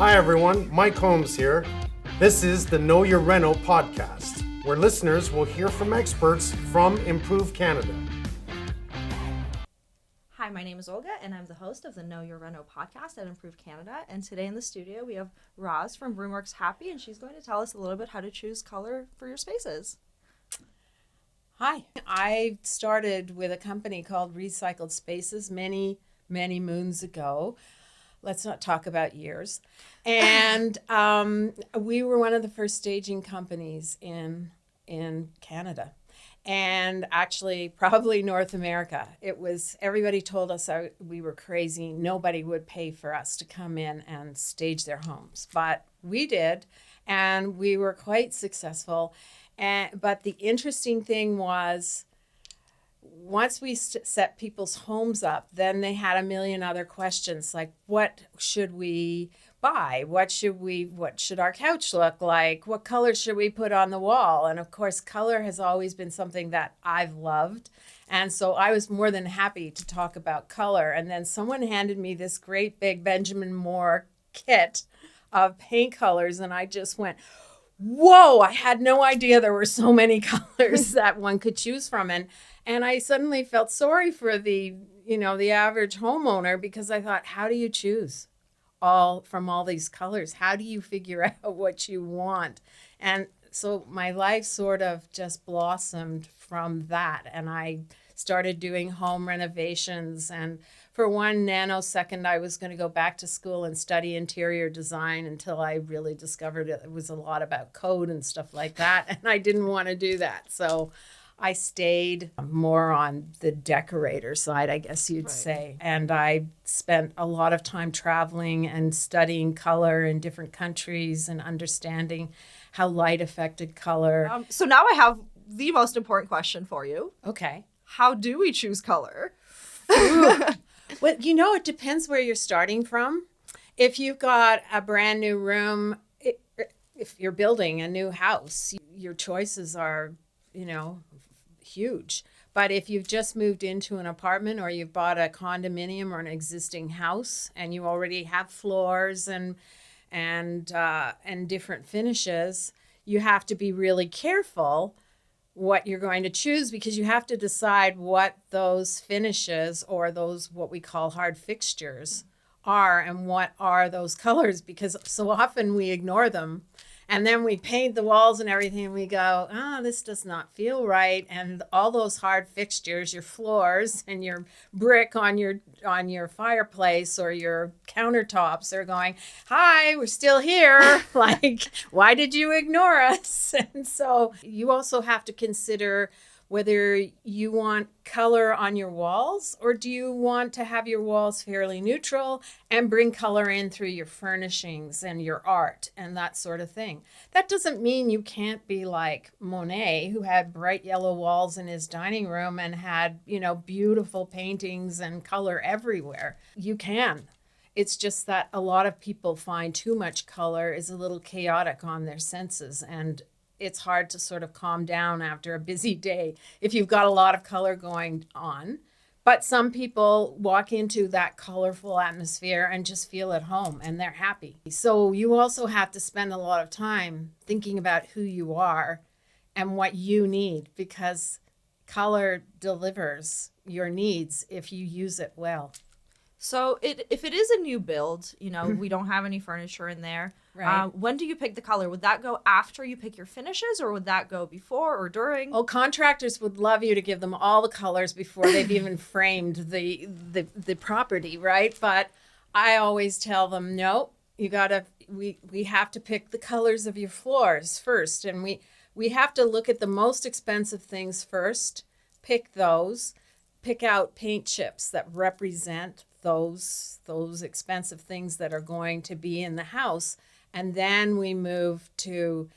Hi everyone, Mike Holmes here. This is the Know Your Reno podcast, where listeners will hear from experts from Improve Canada. Hi, my name is Olga, and I'm the host of the Know Your Reno podcast at Improve Canada. And today in the studio, we have Roz from Roomworks Happy, and she's going to tell us a little bit how to choose color for your spaces. Hi, I started with a company called Recycled Spaces many moons ago. Let's not talk about years. And we were one of the first staging companies in Canada. And actually, probably North America. Everybody told us we were crazy. Nobody would pay for us to come in and stage their homes. But we did, and we were quite successful. But the interesting thing was, once we set people's homes up, then they had a million other questions, like what should we buy? What should our couch look like? What color should we put on the wall? And of course, color has always been something that I've loved. And so I was more than happy to talk about color. And then someone handed me this great big Benjamin Moore kit of paint colors, and I just went, whoa, I had no idea there were so many colors that one could choose from. And I suddenly felt sorry for the average homeowner, because I thought, how do you choose from all these colors? How do you figure out what you want? And so my life sort of just blossomed from that. And I started doing home renovations. And for 1 nanosecond, I was going to go back to school and study interior design, until I really discovered it was a lot about code and stuff like that. And I didn't want to do that. So I stayed more on the decorator side, I guess you'd say. And I spent a lot of time traveling and studying color in different countries and understanding how light affected color. So now I have the most important question for you. Okay. How do we choose color? Well, it depends where you're starting from. If you've got a brand new room, if you're building a new house, your choices are, huge. But if you've just moved into an apartment, or you've bought a condominium or an existing house, and you already have floors and different finishes, you have to be really careful what you're going to choose, because you have to decide what those finishes, or those what we call hard fixtures, are, and what are those colors, because so often we ignore them. And then we paint the walls and everything, and we go, this does not feel right. And all those hard fixtures, your floors and your brick on your fireplace or your countertops, are going, hi, we're still here. Like, why did you ignore us? And so you also have to consider whether you want color on your walls, or do you want to have your walls fairly neutral and bring color in through your furnishings and your art and that sort of thing. That doesn't mean you can't be like Monet, who had bright yellow walls in his dining room and had, beautiful paintings and color everywhere. You can. It's just that a lot of people find too much color is a little chaotic on their senses, and it's hard to sort of calm down after a busy day if you've got a lot of color going on. But some people walk into that colorful atmosphere and just feel at home, and they're happy. So you also have to spend a lot of time thinking about who you are and what you need, because color delivers your needs if you use it well. So if it is a new build, we don't have any furniture in there. Right. When do you pick the color? Would that go after you pick your finishes, or would that go before or during? Oh, contractors would love you to give them all the colors before they've even framed the property, right? But I always tell them, no, we have to pick the colors of your floors first. And we have to look at the most expensive things first, pick those, pick out paint chips that represent those expensive things that are going to be in the house. And then we move to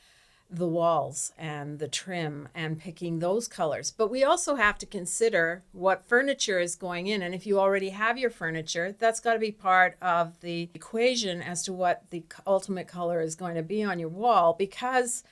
the walls and the trim and picking those colors. But we also have to consider what furniture is going in. And if you already have your furniture, that's got to be part of the equation as to what the ultimate color is going to be on your wall. Because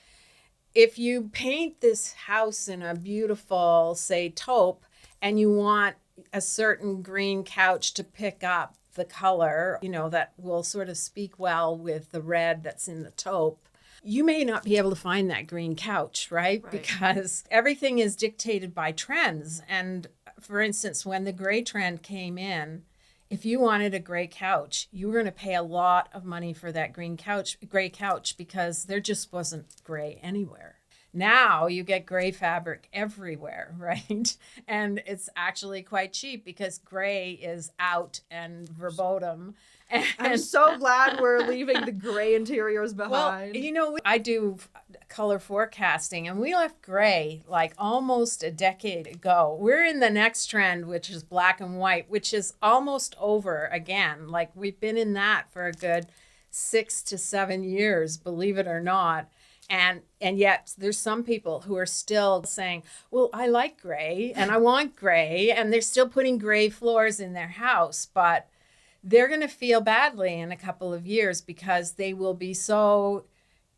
if you paint this house in a beautiful, say, taupe, and you want a certain green couch to pick up the color, that will sort of speak well with the red that's in the taupe, you may not be able to find that green couch, right? Because everything is dictated by trends. And for instance, when the gray trend came in, if you wanted a gray couch, you were going to pay a lot of money for that gray couch, because there just wasn't gray anywhere. Now you get gray fabric everywhere, right? And it's actually quite cheap because gray is out and verboten. And I'm so glad we're leaving the gray interiors behind. Well, I do color forecasting, and we left gray like almost a decade ago. We're in the next trend, which is black and white, which is almost over again. Like, we've been in that for a good 6 to 7 years, believe it or not. And yet there's some people who are still saying, well, I like gray and I want gray, and they're still putting gray floors in their house, but they're going to feel badly in a couple of years because they will be so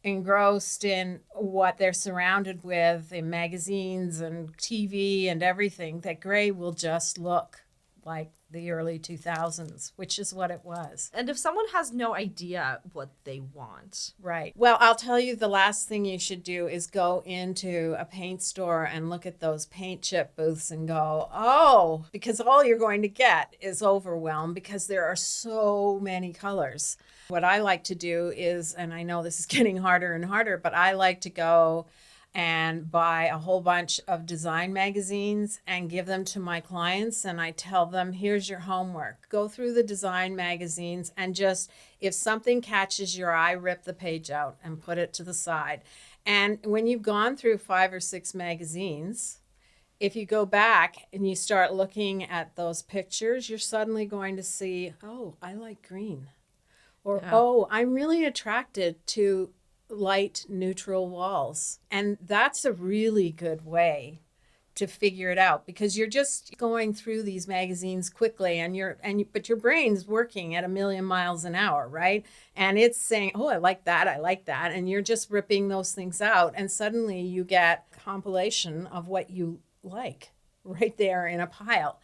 engrossed in what they're surrounded with in magazines and TV and everything that gray will just look like the early 2000s, which is what it was. And if someone has no idea what they want. Right. Well, I'll tell you, the last thing you should do is go into a paint store and look at those paint chip booths and go, oh, because all you're going to get is overwhelmed because there are so many colors. What I like to do is, and I know this is getting harder and harder, but I like to go and buy a whole bunch of design magazines and give them to my clients. And I tell them, here's your homework. Go through the design magazines and just, if something catches your eye, rip the page out and put it to the side. And when you've gone through 5 or 6 magazines, if you go back and you start looking at those pictures, you're suddenly going to see, oh, I like green. Or, oh, I'm really attracted to light neutral walls. And that's a really good way to figure it out, because you're just going through these magazines quickly but your brain's working at 1,000,000 miles an hour, right? And it's saying, oh, I like that, and you're just ripping those things out, and suddenly you get a compilation of what you like right there in a pile.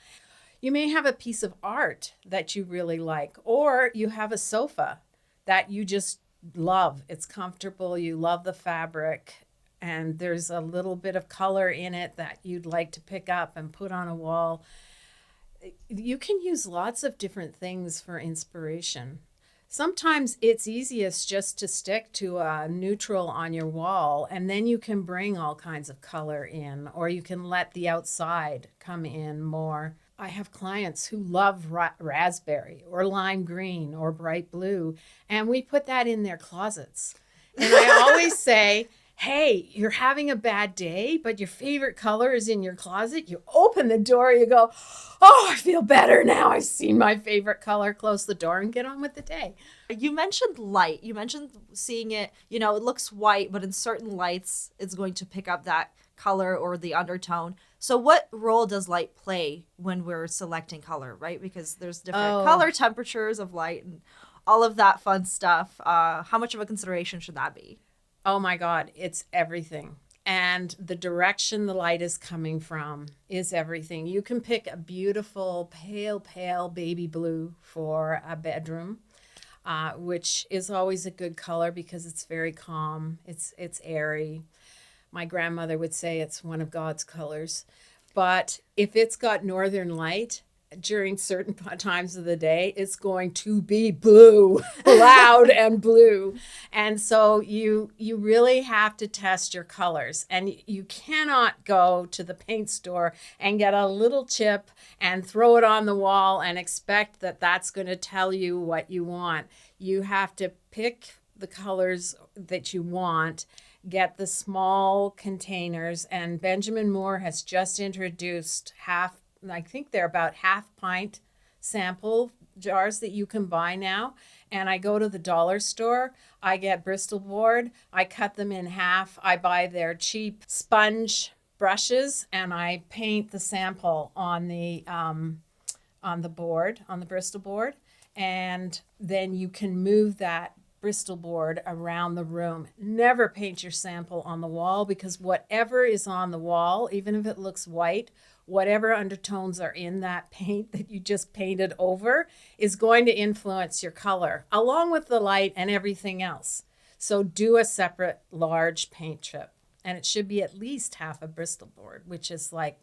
You may have a piece of art that you really like, or you have a sofa that you just love. It's comfortable, you love the fabric, and there's a little bit of color in it that you'd like to pick up and put on a wall. You can use lots of different things for inspiration. Sometimes it's easiest just to stick to a neutral on your wall, and then you can bring all kinds of color in, or you can let the outside come in more. I have clients who love raspberry or lime green or bright blue, and we put that in their closets. And I always say, hey, you're having a bad day, but your favorite color is in your closet. You open the door, you go, oh, I feel better now. I've seen my favorite color. Close the door and get on with the day. You mentioned light. You mentioned seeing it, it looks white, but in certain lights, it's going to pick up that color or the undertone. So what role does light play when we're selecting color, right? Because there's different color temperatures of light and all of that fun stuff. How much of a consideration should that be? Oh my God, it's everything. And the direction the light is coming from is everything. You can pick a beautiful pale baby blue for a bedroom, which is always a good color because it's very calm. It's airy. My grandmother would say it's one of God's colors. But if it's got northern light during certain times of the day, it's going to be blue, loud and blue. And so you really have to test your colors. And you cannot go to the paint store and get a little chip and throw it on the wall and expect that that's going to tell you what you want. You have to pick the colors that you want, get the small containers, and Benjamin Moore has just introduced I think they're about half-pint sample jars that you can buy now. And I go to the dollar store, I get Bristol board, I cut them in half, I buy their cheap sponge brushes, and I paint the sample on the board, on the Bristol board. And then you can move that Bristol board around the room. Never paint your sample on the wall, because whatever is on the wall, even if it looks white, whatever undertones are in that paint that you just painted over is going to influence your color, along with the light and everything else. So do a separate large paint chip. And it should be at least half a Bristol board, which is like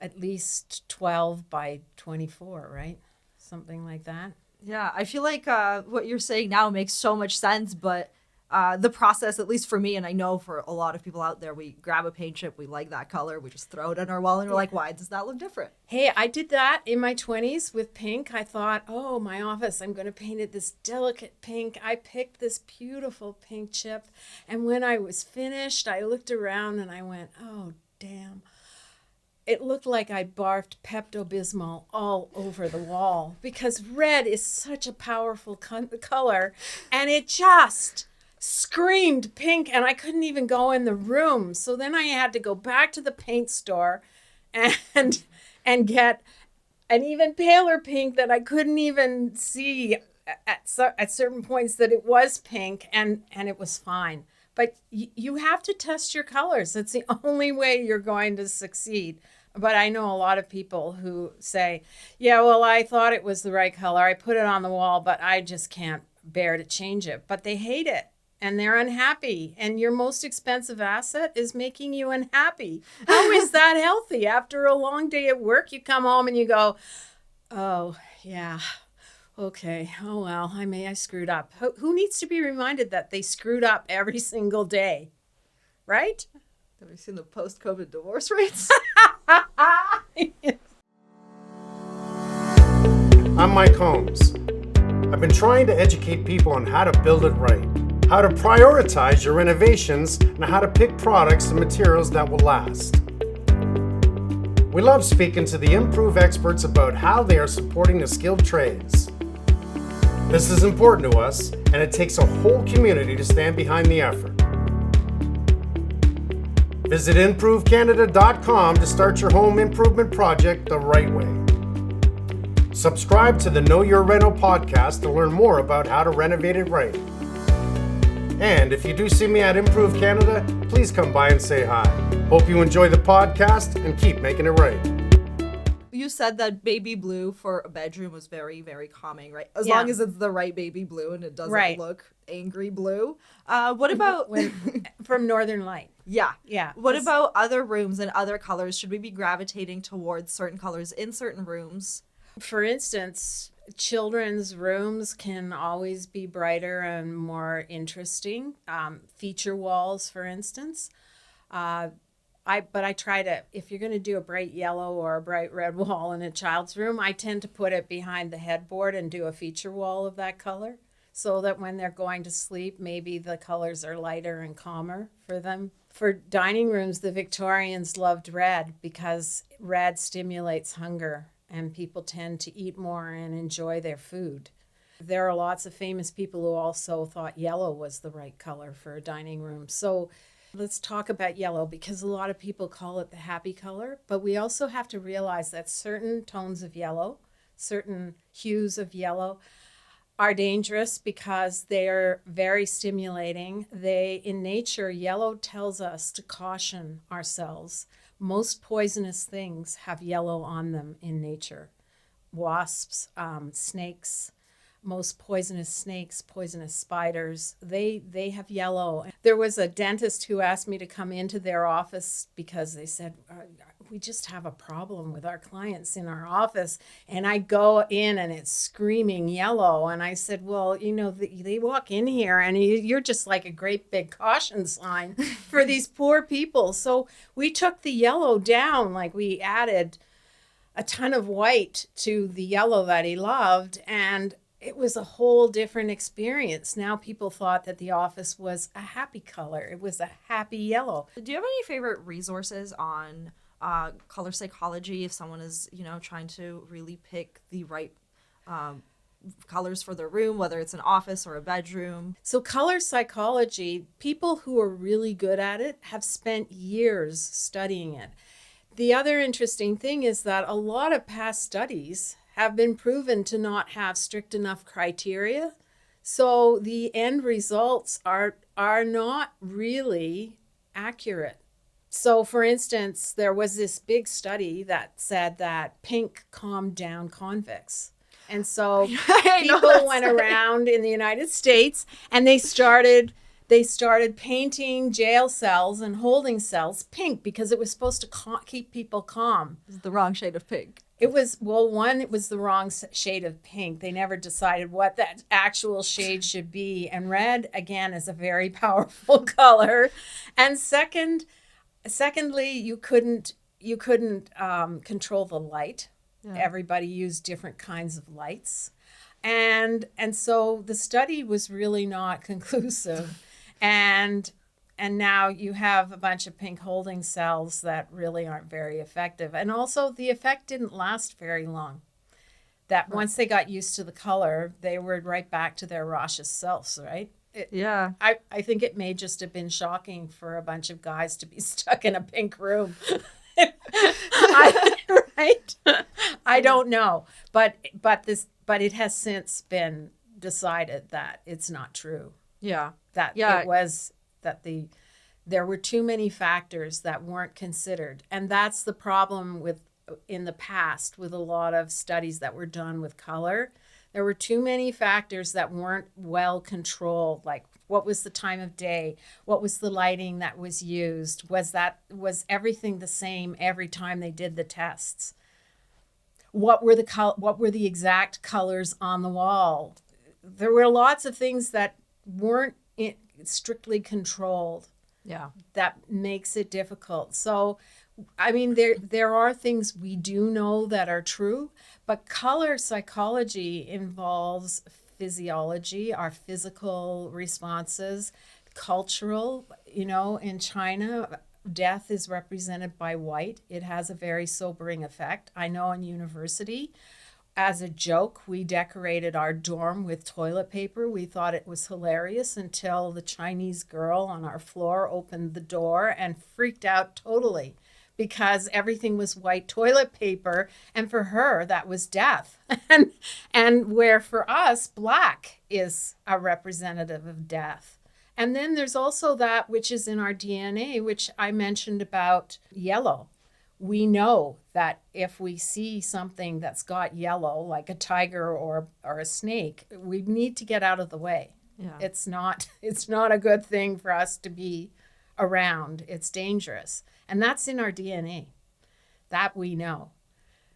at least 12 by 24, right? Something like that. Yeah, I feel like what you're saying now makes so much sense, but the process, at least for me, and I know for a lot of people out there, we grab a paint chip, we like that color, we just throw it on our wall, and we're like, why does that look different? Hey, I did that in my 20s with pink. I thought, oh, my office, I'm going to paint it this delicate pink. I picked this beautiful pink chip, and when I was finished, I looked around and I went, oh, damn. It looked like I barfed Pepto-Bismol all over the wall, because red is such a powerful color, and it just screamed pink, and I couldn't even go in the room. So then I had to go back to the paint store and get an even paler pink that I couldn't even see at certain points that it was pink, and it was fine. But you have to test your colors. It's the only way you're going to succeed. But I know a lot of people who say, yeah, well, I thought it was the right color. I put it on the wall, but I just can't bear to change it. But they hate it and they're unhappy. And your most expensive asset is making you unhappy. How is that healthy? After a long day at work, you come home and you go, oh, yeah, okay. Oh, well, I screwed up. Who needs to be reminded that they screwed up every single day? Right? Have you seen the post-COVID divorce rates? I'm Mike Holmes. I've been trying to educate people on how to build it right, how to prioritize your renovations, and how to pick products and materials that will last. We love speaking to the Improve experts about how they are supporting the skilled trades. This is important to us, and it takes a whole community to stand behind the effort. Visit improvecanada.com to start your home improvement project the right way. Subscribe to the Know Your Reno podcast to learn more about how to renovate it right. And if you do see me at Improve Canada, please come by and say hi. Hope you enjoy the podcast and keep making it right. You said that baby blue for a bedroom was very, very calming, right? As Yeah. long as it's the right baby blue and it doesn't Right. look angry blue. What about... From Northern Light. Yeah. Yeah. What about other rooms and other colors? Should we be gravitating towards certain colors in certain rooms? For instance, children's rooms can always be brighter and more interesting. Feature walls, for instance. But I try to, if you're going to do a bright yellow or a bright red wall in a child's room, I tend to put it behind the headboard and do a feature wall of that color, so that when they're going to sleep, maybe the colors are lighter and calmer for them. For dining rooms, the Victorians loved red because red stimulates hunger and people tend to eat more and enjoy their food. There are lots of famous people who also thought yellow was the right color for a dining room. So let's talk about yellow, because a lot of people call it the happy color, but we also have to realize that certain tones of yellow, certain hues of yellow are dangerous because they're very stimulating. In nature, yellow tells us to caution ourselves. Most poisonous things have yellow on them in nature. Wasps, snakes, most poisonous snakes, poisonous spiders, they have yellow. There was a dentist who asked me to come into their office because they said, we just have a problem with our clients in our office. And I go in and it's screaming yellow. And I said, well, they walk in here and you're just like a great big caution sign for these poor people. So we took the yellow down, like we added a ton of white to the yellow that he loved. And it was a whole different experience. Now people thought that the office was a happy color. It was a happy yellow. Do you have any favorite resources on color psychology if someone is, trying to really pick the right colors for their room, whether it's an office or a bedroom? So color psychology, people who are really good at it have spent years studying it. The other interesting thing is that a lot of past studies have been proven to not have strict enough criteria. So the end results are not really accurate. So for instance, there was this big study that said that pink calmed down convicts. And so people went around in the United States and they started painting jail cells and holding cells pink because it was supposed to keep people calm. It's the wrong shade of pink. It was, well, one, it was the wrong shade of pink. They never decided what that actual shade should be. And red, again, is a very powerful color. And secondly, you couldn't control the light. Yeah. Everybody used different kinds of lights. And so the study was really not conclusive. And now you have a bunch of pink holding cells that really aren't very effective. And also the effect didn't last very long. That once they got used to the color, they were right back to their raucous selves, right? Yeah. I think it may just have been shocking for a bunch of guys to be stuck in a pink room. Right? I don't know. But it has since been decided that it's not true. Yeah. It was that there were too many factors that weren't considered. And that's the problem in the past with a lot of studies that were done with color. There were too many factors that weren't well controlled, like what was the time of day? What was the lighting that was used? Was everything the same every time they did the tests? What were the exact colors on the wall? There were lots of things that weren't strictly controlled. Yeah. That makes it difficult. So, I mean, there are things we do know that are true, but color psychology involves physiology, our physical responses, cultural. In China, death is represented by white. It has a very sobering effect. I know in university, as a joke, we decorated our dorm with toilet paper. We thought it was hilarious until the Chinese girl on our floor opened the door and freaked out totally because everything was white toilet paper. And for her, that was death. and where for us, black is a representative of death. And then there's also that which is in our DNA, which I mentioned about yellow. We know that if we see something that's got yellow, like a tiger or a snake, we need to get out of the way. Yeah. It's not a good thing for us to be around. It's dangerous. And that's in our DNA. That we know.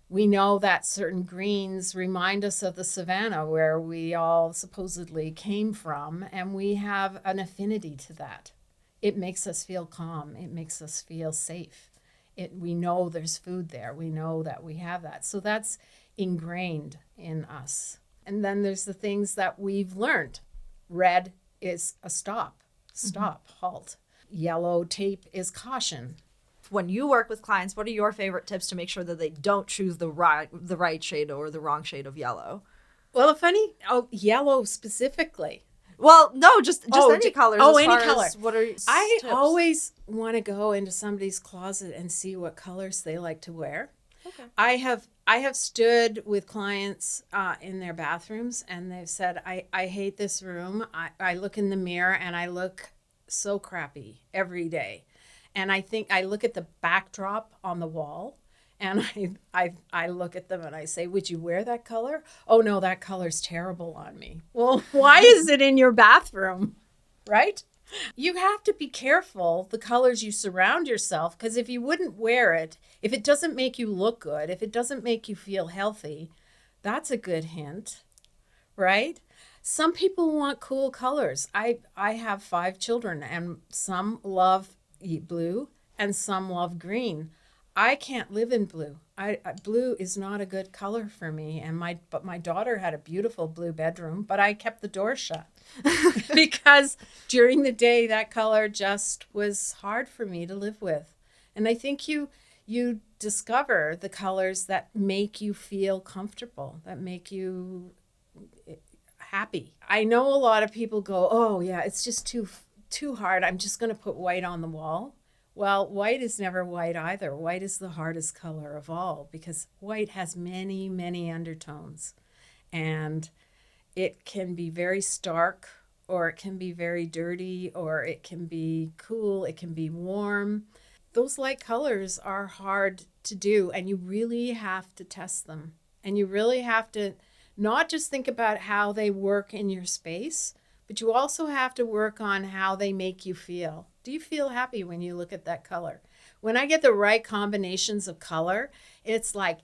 We know that certain greens remind us of the savannah where we all supposedly came from, and we have an affinity to that. It makes us feel calm. It makes us feel safe. We know there's food there. We know that we have that. So that's ingrained in us. And then there's the things that we've learned. Red is a stop, halt. Yellow tape is caution. When you work with clients, what are your favorite tips to make sure that they don't choose the right shade or the wrong shade of yellow? Well, yellow specifically. Well, no, just any colors. Any color. What are I tips? always want to go into somebody's closet and see what colors they like to wear. Okay. I have stood with clients in their bathrooms, and they've said, I hate this room. I look in the mirror and I look so crappy every day. And I think I look at the backdrop on the wall, and I look at them and I say, would you wear that color? Oh, no, that color's terrible on me. Well, why is it in your bathroom, right? You have to be careful the colors you surround yourself, because if you wouldn't wear it, if it doesn't make you look good, if it doesn't make you feel healthy, that's a good hint, right? Some people want cool colors. I have 5 children, and some love blue and some love green. I can't live in blue. Blue is not a good color for me. But my daughter had a beautiful blue bedroom, but I kept the door shut because during the day that color just was hard for me to live with. And I think you discover the colors that make you feel comfortable, that make you happy. I know a lot of people go, oh yeah, it's just too hard. I'm just going to put white on the wall. Well, white is never white either. White is the hardest color of all because white has many, many undertones. And It can be very stark, or it can be very dirty, or it can be cool, it can be warm. Those light colors are hard to do, and you really have to test them. And you really have to not just think about how they work in your space, but you also have to work on how they make you feel. Do you feel happy when you look at that color? When I get the right combinations of color, it's like,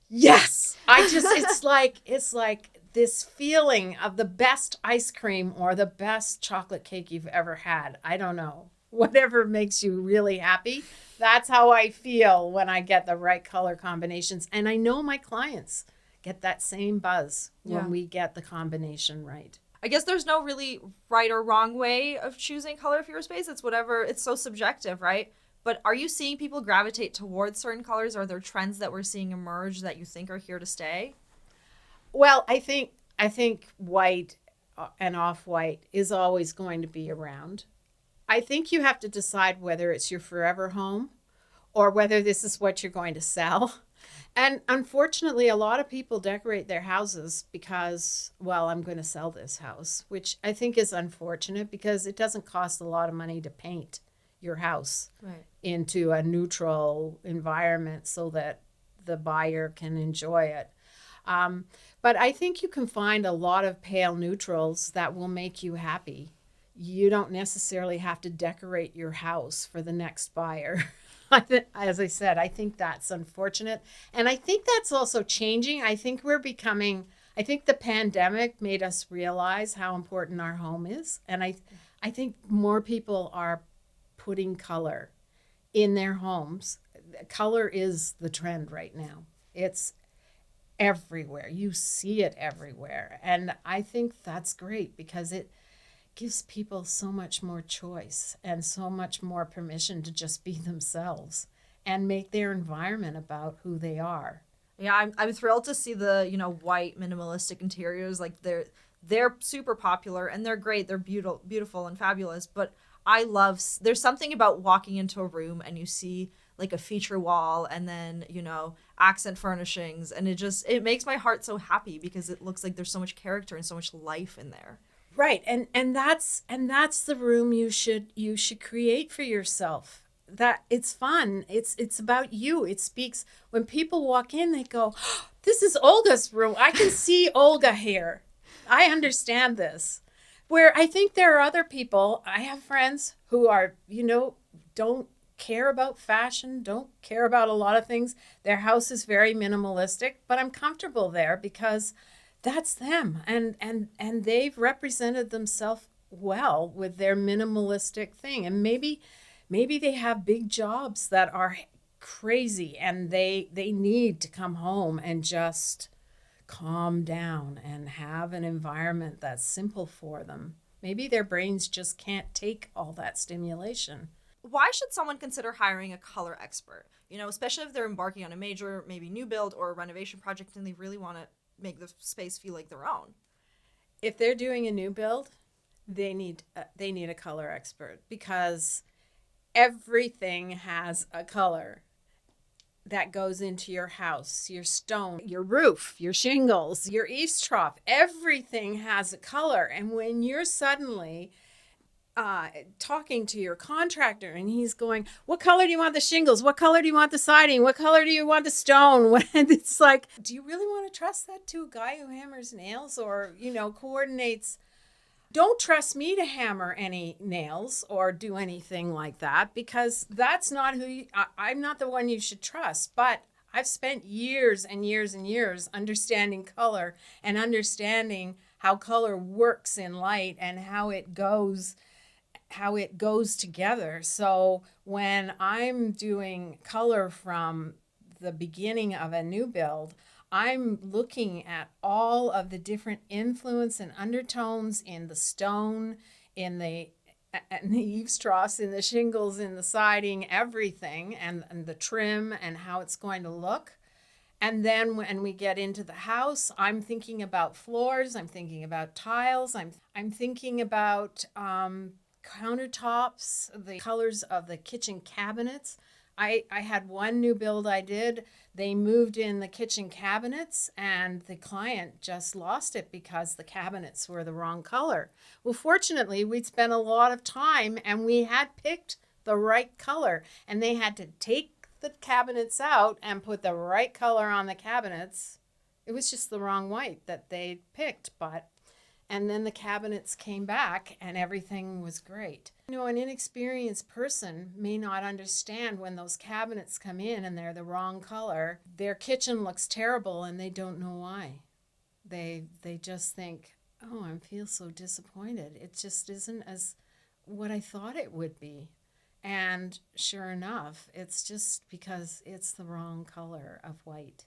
yes, it's like this feeling of the best ice cream or the best chocolate cake you've ever had. I don't know. Whatever makes you really happy, that's how I feel when I get the right color combinations. And I know my clients get that same buzz when we get the combination right. I guess there's no really right or wrong way of choosing color for your space. It's whatever, it's so subjective, right? But are you seeing people gravitate towards certain colors? Are there trends that we're seeing emerge that you think are here to stay? Well, I think white and off-white is always going to be around. I think you have to decide whether it's your forever home or whether this is what you're going to sell. And unfortunately, a lot of people decorate their houses because, well, I'm going to sell this house, which I think is unfortunate because it doesn't cost a lot of money to paint your house into a neutral environment so that the buyer can enjoy it. But I think you can find a lot of pale neutrals that will make you happy. You don't necessarily have to decorate your house for the next buyer. As I said, I think that's unfortunate. And I think that's also changing. I think the pandemic made us realize how important our home is. And I think more people are putting color in their homes. Color is the trend right now. It's everywhere. You see it everywhere. And I think that's great because it gives people so much more choice and so much more permission to just be themselves and make their environment about who they are. Yeah, I'm thrilled to see the, white minimalistic interiors. Like they're super popular and they're great. They're beautiful and fabulous. But there's something about walking into a room and you see like a feature wall and then, accent furnishings. And it makes my heart so happy because it looks like there's so much character and so much life in there. Right. And that's the room you should create for yourself. That it's fun. It's about you. It speaks when people walk in, they go, oh, this is Olga's room. I can see Olga here. I understand this. Where I think there are other people, I have friends who are, don't care about fashion, don't care about a lot of things. Their house is very minimalistic, but I'm comfortable there because that's them. And they've represented themselves well with their minimalistic thing. And maybe they have big jobs that are crazy and they need to come home and just calm down and have an environment that's simple for them. Maybe their brains just can't take all that stimulation. Why should someone consider hiring a color expert? Especially if they're embarking on a major, maybe new build or a renovation project and they really want to make the space feel like their own. If they're doing a new build, they need a color expert because everything has a color that goes into your house, your stone, your roof, your shingles, your eaves trough. Everything has a color. And when you're suddenly talking to your contractor and he's going, what color do you want the shingles? What color do you want the siding? What color do you want the stone? And it's like, do you really want to trust that to a guy who hammers nails or, coordinates? Don't trust me to hammer any nails or do anything like that because that's not I'm not the one you should trust. But I've spent years and years and years understanding color and understanding how color works in light and how it goes together. So when I'm doing color from the beginning of a new build, I'm looking at all of the different influence and undertones in the stone, in the eaves troughs, in the shingles, in the siding, everything, and the trim and how it's going to look. And then when we get into the house, I'm thinking about floors, I'm thinking about tiles, I'm thinking about countertops, the colors of the kitchen cabinets. I had one new build I did. They moved in the kitchen cabinets and the client just lost it because the cabinets were the wrong color. Well, fortunately, we'd spent a lot of time and we had picked the right color, and they had to take the cabinets out and put the right color on the cabinets. It was just the wrong white that they picked, and then the cabinets came back and everything was great. You know, an inexperienced person may not understand when those cabinets come in and they're the wrong color. Their kitchen looks terrible and they don't know why. They just think, oh, I feel so disappointed. It just isn't as what I thought it would be. And sure enough, it's just because it's the wrong color of white.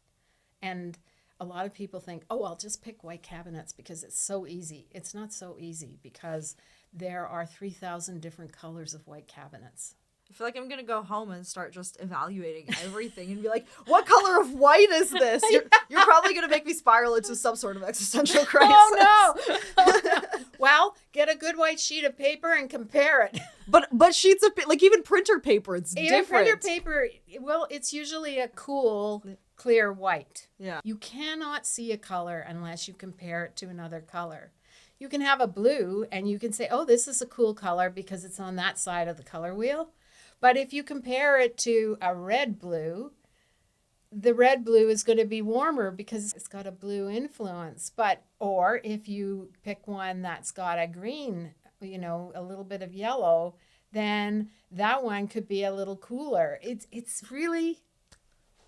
And a lot of people think, oh, I'll just pick white cabinets because it's so easy. It's not so easy because there are 3,000 different colors of white cabinets. I feel like I'm going to go home and start just evaluating everything and be like, what color of white is this? You're probably going to make me spiral into some sort of existential crisis. Oh, no. Oh, no. Well, get a good white sheet of paper and compare it. But sheets of, like even printer paper, it's different. Printer paper, well, it's usually a cool, clear white. Yeah. You cannot see a color unless you compare it to another color. You can have a blue and you can say, oh, this is a cool color because it's on that side of the color wheel. But if you compare it to a red blue, the red blue is going to be warmer because it's got a blue influence. Or if you pick one that's got a green, you know, a little bit of yellow, then that one could be a little cooler. It's really,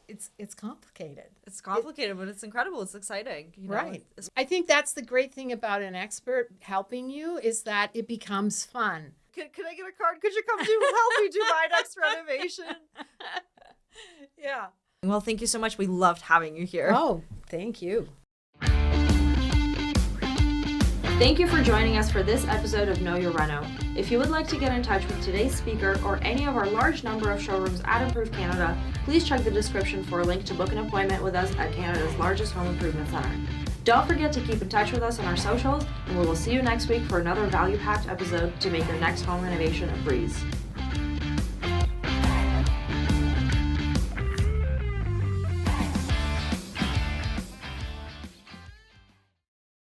it's complicated. It's complicated, but it's incredible. It's exciting. You know? Right. I think that's the great thing about an expert helping you is that it becomes fun. Can I get a card? Could you come help me do my next renovation? Yeah. Well, thank you so much. We loved having you here. Oh, thank you. Thank you for joining us for this episode of Know Your Reno. If you would like to get in touch with today's speaker or any of our large number of showrooms at Improve Canada, please check the description for a link to book an appointment with us at Canada's largest home improvement center. Don't forget to keep in touch with us on our socials, and we will see you next week for another value-packed episode to make your next home renovation a breeze.